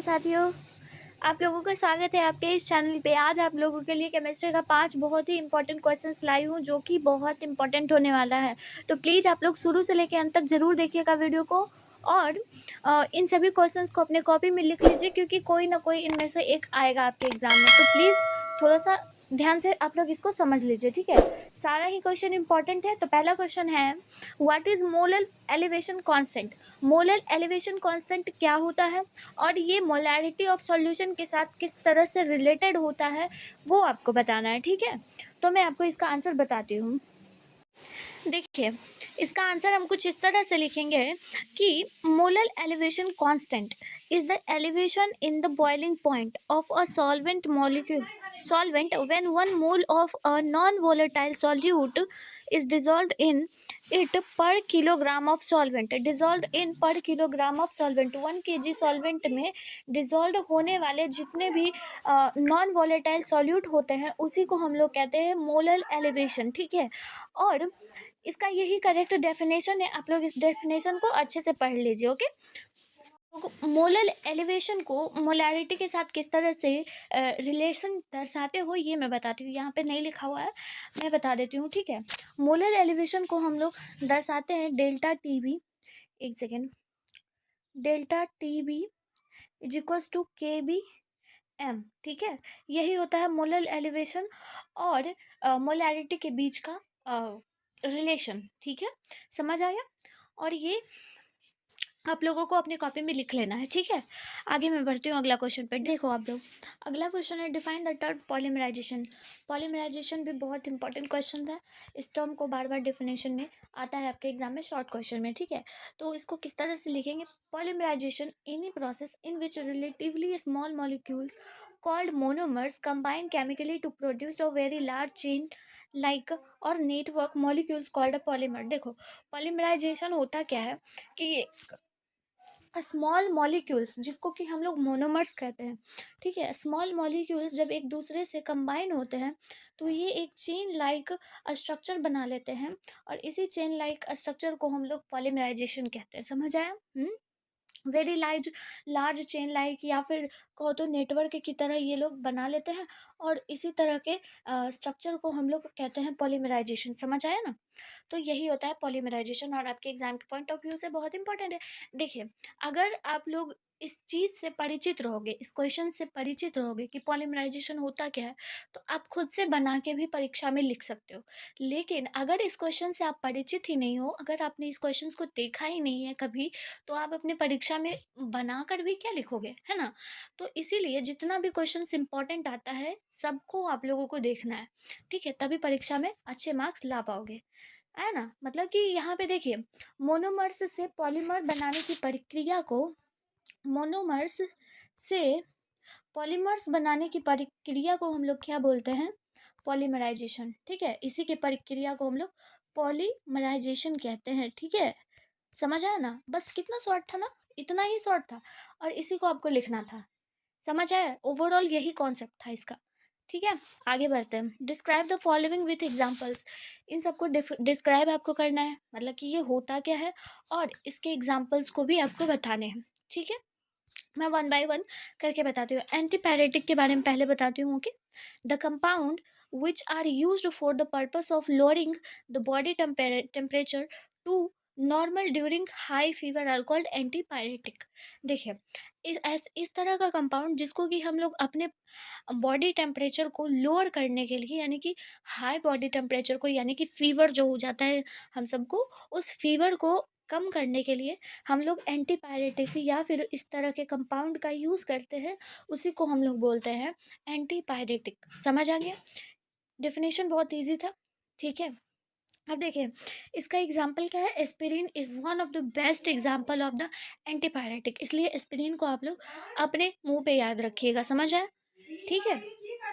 साथियों, आप लोगों का स्वागत है आपके इस चैनल पे। आज आप लोगों के लिए केमिस्ट्री का 5 बहुत ही इंपॉर्टेंट क्वेश्चंस लाई हूँ, जो कि बहुत इंपॉर्टेंट होने वाला है। तो प्लीज़ आप लोग शुरू से लेकर अंत तक ज़रूर देखिएगा वीडियो को, और इन सभी क्वेश्चंस को अपने कॉपी में लिख लीजिए, क्योंकि कोई ना कोई इनमें से एक आएगा आपके एग्जाम में। तो प्लीज़ थोड़ा सा ध्यान से आप लोग इसको समझ लीजिए, ठीक है। सारा ही क्वेश्चन इंपॉर्टेंट है। तो पहला क्वेश्चन है, what is molar elevation constant. Molar elevation constant क्या होता है और ये मोलैरिटी ऑफ सॉल्यूशन के साथ किस तरह से रिलेटेड होता है, वो आपको बताना है, ठीक है। तो मैं आपको इसका आंसर बताती हूँ। देखिए, इसका आंसर हम कुछ इस तरह से लिखेंगे कि molar elevation constant is the elevation in the boiling point of a solvent molecule solvent when 1 mole of a non-volatile solute is dissolved in it per kilogram of solvent. dissolved in per kilogram of solvent, 1 kg solvent में dissolve होने वाले जितने भी non volatile solute होते हैं उसी को हम लोग कहते हैं मोलर एलिवेशन, ठीक है। और इसका यही करेक्ट डेफिनेशन है। आप लोग इस डेफिनेशन को अच्छे से पढ़ लीजिए, ओके। मोलर एलिवेशन को मोलैरिटी के साथ किस तरह से रिलेशन दर्शाते हो, ये मैं बताती हूँ। यहाँ पे नहीं लिखा हुआ है, मैं बता देती हूँ, ठीक है। मोलर एलिवेशन को हम लोग दर्शाते हैं डेल्टा टी बी, एक second, delta t b is equals to k b m, ठीक है। यही होता है मोलर एलिवेशन और मोलैरिटी के बीच का रिलेशन, ठीक है। समझ आया। और ये आप लोगों को अपनी कॉपी में लिख लेना है, ठीक है। आगे मैं बढ़ती हूँ अगला क्वेश्चन पर। देखो आप लोग, अगला क्वेश्चन है, define the term polymerization. Polymerization भी बहुत इंपॉर्टेंट क्वेश्चन है। इस टर्म को बार बार डेफिनेशन में आता है आपके एग्जाम में, शॉर्ट क्वेश्चन में, ठीक है। तो इसको किस तरह से लिखेंगे, polymerisation any process in which relatively small molecules called monomers combine chemically to produce a very large chain like और network molecules called a polymer. देखो, पॉलीमराइजेशन होता क्या है कि स्मॉल मॉलिक्यूल्स, जिसको कि हम लोग मोनोमर्स कहते हैं, ठीक है। स्मॉल मॉलिक्यूल्स जब एक दूसरे से कंबाइन होते हैं तो ये एक चेन लाइक स्ट्रक्चर बना लेते हैं, और इसी चेन लाइक स्ट्रक्चर को हम लोग पॉलीमराइजेशन कहते हैं। समझ आया। वेरी लार्ज चेन लाइक, या फिर कहो तो नेटवर्क की तरह ये लोग बना लेते हैं, और इसी तरह के स्ट्रक्चर को हम लोग कहते हैं पॉलीमराइजेशन। समझ आया ना। तो यही होता है पॉलीमराइजेशन, और आपके एग्जाम के पॉइंट ऑफ व्यू से बहुत इंपॉर्टेंट है। देखिए, अगर आप लोग इस चीज़ से परिचित रहोगे, इस क्वेश्चन से परिचित रहोगे कि पॉलीमराइजेशन होता क्या है, तो आप खुद से बना के भी परीक्षा में लिख सकते हो। लेकिन अगर इस क्वेश्चन से आप परिचित ही नहीं हो, अगर आपने इस क्वेश्चन को देखा ही नहीं है कभी, तो आप अपने परीक्षा में बनाकर भी क्या लिखोगे, है ना। तो इसीलिए जितना भी क्वेश्चन इंपॉर्टेंट आता है सबको आप लोगों को देखना है, ठीक है। तभी परीक्षा में अच्छे मार्क्स ला पाओगे, है ना। मतलब कि यहाँ पे देखिए, मोनोमर्स से पॉलीमर बनाने की प्रक्रिया को, मोनोमर्स से पॉलीमर्स बनाने की प्रक्रिया को हम लोग क्या बोलते हैं, पॉलीमराइजेशन, ठीक है। इसी के प्रक्रिया को हम लोग पॉलीमराइजेशन कहते हैं, ठीक है। समझ आया ना। बस कितना शॉर्ट था ना, इतना ही शॉर्ट था, और इसी को आपको लिखना था। समझ आया। ओवरऑल यही कॉन्सेप्ट था इसका, ठीक है। आगे बढ़ते हैं। Describe the following with examples. इन सबको डिस्क्राइब आपको करना है, मतलब कि ये होता क्या है, और इसके एग्जाम्पल्स को भी आपको बताने हैं, ठीक है। मैं 1 बाय 1 करके बताती हूँ। एंटीपायरेटिक के बारे में पहले बताती हूँ, okay. The compound which are used for the purpose of lowering the body temperature to normal during high fever are called antipyretic। देखिए, इस तरह का कंपाउंड जिसको कि हम लोग अपने बॉडी टेम्परेचर को लोअर करने के लिए, यानी कि हाई बॉडी टेम्परेचर को, यानी कि फीवर जो हो जाता है हम सबको, उस फीवर को कम करने के लिए हम लोग एंटीपायरेटिक या फिर इस तरह के कंपाउंड का यूज़ करते हैं, उसी को हम लोग बोलते हैं एंटीपायरेटिक। समझ आ गया। डेफिनेशन बहुत इजी था, ठीक है। अब देखिए, इसका एग्जाम्पल क्या है, aspirin is one of the best example of the antipyretic. इसलिए एस्पिरिन को आप लोग अपने मुंह पे याद रखिएगा। समझ आया, ठीक है।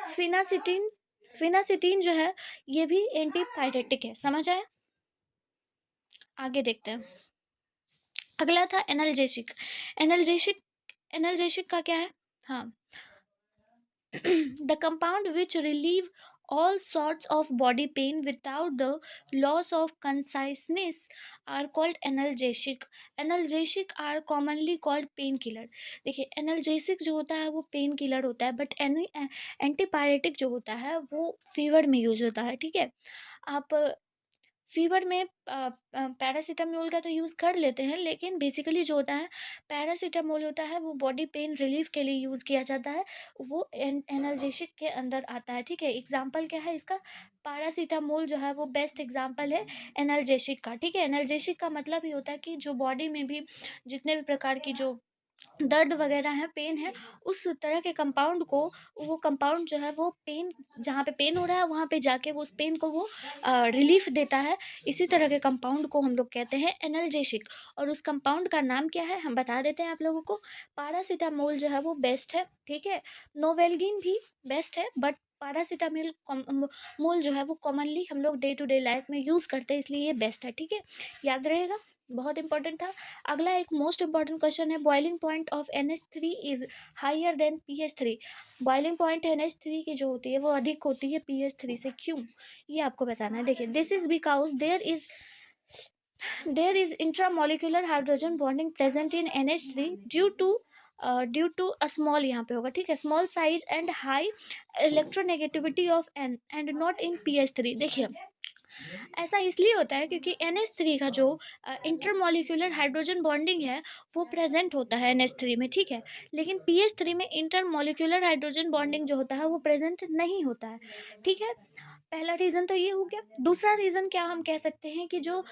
फिनासिटिन, फिनासिटिन जो है ये भी एंटीपायरेटिक है। समझ आया। आगे देखते हैं। अगला था एनाल्जेसिक। एनाल्जेसिक, एनाल्जेसिक का क्या है, हाँ, the compound which relieve all sorts of body pain without the loss of consciousness are called analgesic. Analgesic are commonly called painkiller. देखिए एनाल्जेसिक जो होता है वो पेन किलर होता है, बट एंटीपायरेटिक जो होता है वो फीवर में यूज होता है, ठीक है। आप फीवर में पैरासीटामोल का तो यूज़ कर लेते हैं, लेकिन बेसिकली जो होता है पैरासीटामोल होता है वो बॉडी पेन रिलीफ के लिए यूज़ किया जाता है, वो एनाल्जेसिक के अंदर आता है, ठीक है। एग्जाम्पल क्या है इसका, पैरासीटामोल जो है वो बेस्ट एग्जाम्पल है एनाल्जेसिक का, ठीक है। एनाल्जेसिक का मतलब ही होता है कि जो बॉडी में भी जितने भी प्रकार की जो दर्द वगैरह है, पेन है, उस तरह के कंपाउंड को, वो कंपाउंड जो है वो पेन, जहाँ पे पेन हो रहा है वहाँ पे जाके वो उस पेन को वो रिलीफ देता है। इसी तरह के कंपाउंड को हम लोग कहते हैं एनाल्जेसिक। और उस कंपाउंड का नाम क्या है हम बता देते हैं आप लोगों को। पैरासीटामोल जो है वो बेस्ट है, ठीक है। नोवेल्गिन भी बेस्ट है, बट पैरासीटामोल मोल जो है वो कॉमनली हम लोग डे टू डे लाइफ में यूज़ करते हैं, इसलिए ये बेस्ट है, ठीक है। याद रहेगा, बहुत इंपॉर्टेंट था। अगला एक मोस्ट इंपॉर्टेंट क्वेश्चन है, boiling point of NH3 is higher than PH3। Boiling point NH3 की जो होती है वो अधिक होती है PH3 से, क्यों, ये आपको बताना है। देखिए, this is because there is intramolecular hydrogen bonding present in NH3 due to a small, यहाँ पे होगा, ठीक है, small size and high electronegativity of N and not in PH3। देखिए, ऐसा इसलिए होता है क्योंकि NH3 का जो इंटरमोलिकुलर हाइड्रोजन बॉन्डिंग है वो प्रेजेंट होता है NH3 में, ठीक है। लेकिन PH3 में इंटरमोलिकुलर हाइड्रोजन बॉन्डिंग जो होता है वो प्रेजेंट नहीं होता है, ठीक है। पहला रीज़न तो ये हो गया। दूसरा रीज़न क्या हम कह सकते हैं कि जो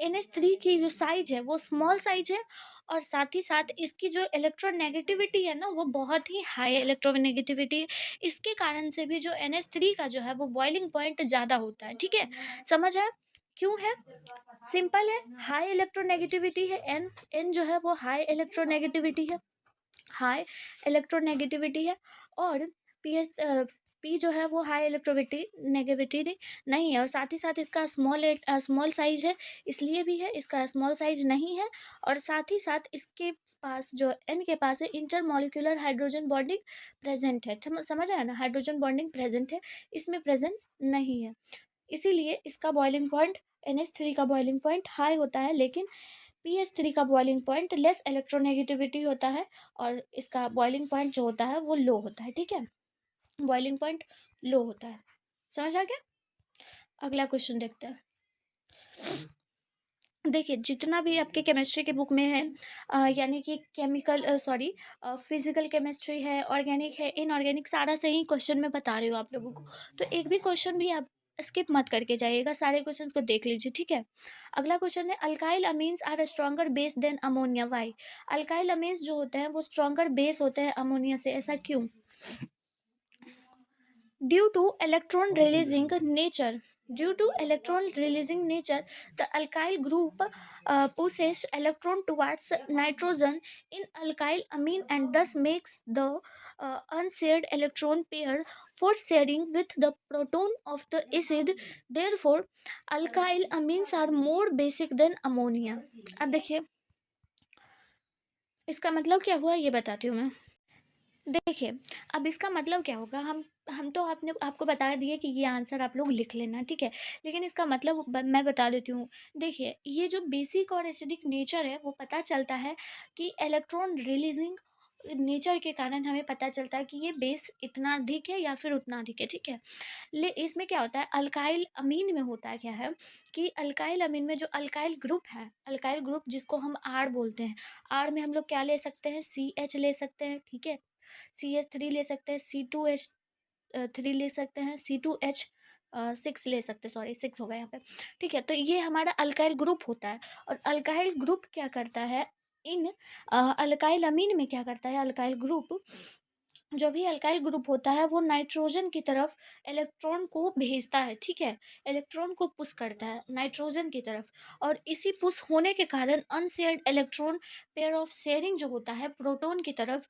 NH3 की जो साइज है वो स्मॉल साइज है, और साथ ही साथ इसकी जो इलेक्ट्रोनेगेटिविटी है ना वो बहुत ही हाई इलेक्ट्रोनेगेटिविटी है। इसके कारण से भी जो NH3 का जो है वो बॉइलिंग पॉइंट ज़्यादा होता है, ठीक है। समझ आया क्यों है, सिंपल है, हाई इलेक्ट्रोनेगेटिविटी है, एन जो है वो हाई इलेक्ट्रोनेगेटिविटी है, हाई इलेक्ट्रोनेगेटिविटी है। और पी जो है वो हाई इलेक्ट्रोविटी नेगेटिविटी नहीं है, और साथ ही साथ इसका स्मॉल साइज है, इसलिए भी है, इसका स्मॉल साइज नहीं है। और साथ ही साथ इसके पास जो एन के पास है इंटरमोलिकुलर हाइड्रोजन बॉन्डिंग प्रेजेंट है, समझ आया ना, हाइड्रोजन बॉन्डिंग प्रेजेंट है, इसमें प्रेजेंट नहीं है। इसीलिए इसका बॉइलिंग पॉइंट, NH3 का बॉइलिंग पॉइंट हाई होता है, लेकिन PH3 का बॉइलिंग पॉइंट लेस इलेक्ट्रोनेगेटिविटी होता है, और इसका बॉइलिंग पॉइंट जो होता है वो लो होता है, ठीक है। बॉइलिंग पॉइंट लो होता है, समझ आ गया। अगला क्वेश्चन देखते हैं। देखिए, जितना भी आपके केमिस्ट्री के बुक में है, यानी कि फिजिकल केमिस्ट्री है, ऑर्गेनिक है, इनऑर्गेनिक, सारा सही क्वेश्चन मैं बता रही हूँ आप लोगों को, तो एक भी क्वेश्चन भी आप स्किप मत करके जाइएगा, सारे क्वेश्चन को देख लीजिए, ठीक है। अगला क्वेश्चन है, alkyl amines are stronger base than ammonia, why. Alkyl amines जो होते हैं वो स्ट्रॉन्गर बेस होते हैं अमोनिया से, ऐसा क्यों। Due to electron releasing nature, the alkyl group pushes electron towards nitrogen in alkyl amine and thus makes the unshared electron pair for sharing with the proton of the acid. Therefore, alkyl amines are more basic than ammonia. अब देखिए इसका मतलब क्या हुआ ये बताती हूँ मैं। देखिए, अब इसका मतलब क्या होगा, हम तो आपको बता दिए कि ये आंसर आप लोग लिख लेना, ठीक है। लेकिन इसका मतलब मैं बता देती हूँ। देखिए, ये जो बेसिक और एसिडिक नेचर है वो पता चलता है कि इलेक्ट्रॉन रिलीजिंग नेचर के कारण हमें पता चलता है कि ये बेस इतना अधिक है या फिर उतना अधिक है, ठीक है। इसमें क्या होता है, अल्काइल अमीन में होता है क्या है कि अल्काइल अमीन में जो अल्काइल ग्रुप है, अल्काइल ग्रुप जिसको हम आर बोलते हैं, आर में हम लोग क्या ले सकते हैं, CH ले सकते हैं, ठीक है, CH3 ले सकते हैं, C2H3 ले सकते हैं, C2H6 ले सकते हैं, सॉरी 6 हो गया यहाँ पे, ठीक है। तो ये हमारा अल्काइल ग्रुप होता है, और अल्काइल ग्रुप क्या करता है, इन अल्काइल अमीन में क्या करता है, अल्काइल ग्रुप, जो भी अल्काइल ग्रुप होता है वो नाइट्रोजन की तरफ इलेक्ट्रॉन को भेजता है, ठीक है, इलेक्ट्रॉन को पुश करता है नाइट्रोजन की तरफ, और इसी पुश होने के कारण unshared electron pair of sharing जो होता है प्रोटॉन की तरफ,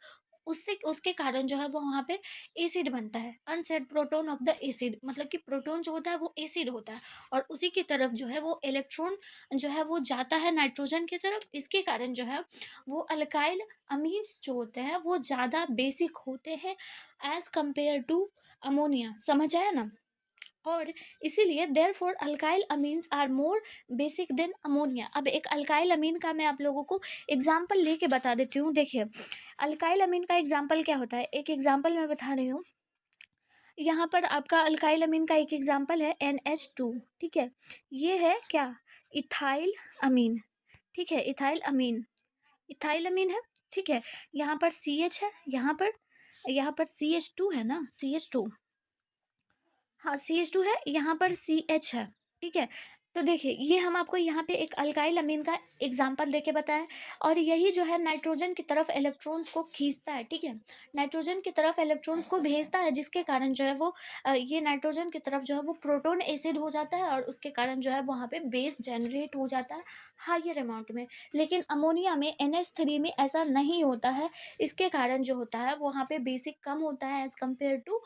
उससे उसके कारण जो है वो वहाँ पे एसिड बनता है, unsaid proton of the acid, मतलब कि प्रोटोन जो होता है वो एसिड होता है, और उसी की तरफ जो है वो इलेक्ट्रॉन जो है वो जाता है नाइट्रोजन की तरफ। इसके कारण जो है वो अल्काइल अमीन्स जो होते हैं वो ज़्यादा बेसिक होते हैं एज कंपेयर टू अमोनिया, समझ आया ना। और इसीलिए therefore alkyl amines are more basic than ammonia. अब एक अल्काइल अमीन का मैं आप लोगों को एग्जाम्पल लेके बता देती हूँ। देखिए, अल्काइल अमीन का एग्जाम्पल क्या होता है, एक एग्जाम्पल मैं बता रही हूँ। यहाँ पर आपका अल्काइल अमीन का एक एग्जाम्पल है NH2, ठीक है। ये है क्या, इथाइल अमीन, ठीक है, इथाइल अमीन, इथाइल अमीन है, ठीक है। यहाँ पर CH है, यहाँ पर CH2 है ना, CH2, हाँ CH2 है, यहाँ पर CH है, ठीक है। तो देखिए, ये हम आपको यहाँ पे एक अल्काइल अमीन का एग्जाम्पल देके बताएं, और यही जो है नाइट्रोजन की तरफ इलेक्ट्रॉन्स को खींचता है, ठीक है, नाइट्रोजन की तरफ इलेक्ट्रॉन्स को भेजता है, जिसके कारण जो है वो ये नाइट्रोजन की तरफ जो है वो प्रोटॉन एसिड हो जाता है, और उसके कारण जो है वहाँ पे बेस जनरेट हो जाता है हायर अमाउंट में। लेकिन अमोनिया में NH3 में ऐसा नहीं होता है, इसके कारण जो होता है वहाँ पे बेसिक कम होता है एज कम्पेयर टू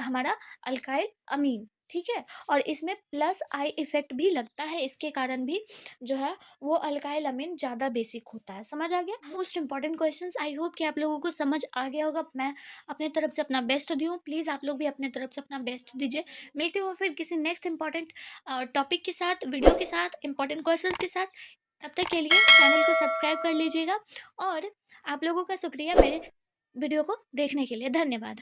हमारा अल्काइल अमीन, ठीक है। और इसमें प्लस आई इफेक्ट भी लगता है, इसके कारण भी जो है वो अल्काइल अमीन ज़्यादा बेसिक होता है। समझ आ गया? Most important questions, I hope कि आप लोगों को समझ आ गया होगा। मैं अपने तरफ से अपना बेस्ट दी हूँ, प्लीज़ आप लोग भी अपने तरफ से अपना बेस्ट दीजिए। मिलते हो फिर किसी नेक्स्ट इंपॉर्टेंट टॉपिक के साथ, वीडियो के साथ, इंपॉर्टेंट क्वेश्चन के साथ। तब तक के लिए चैनल को सब्सक्राइब कर लीजिएगा, और आप लोगों का शुक्रिया मेरे वीडियो को देखने के लिए। धन्यवाद।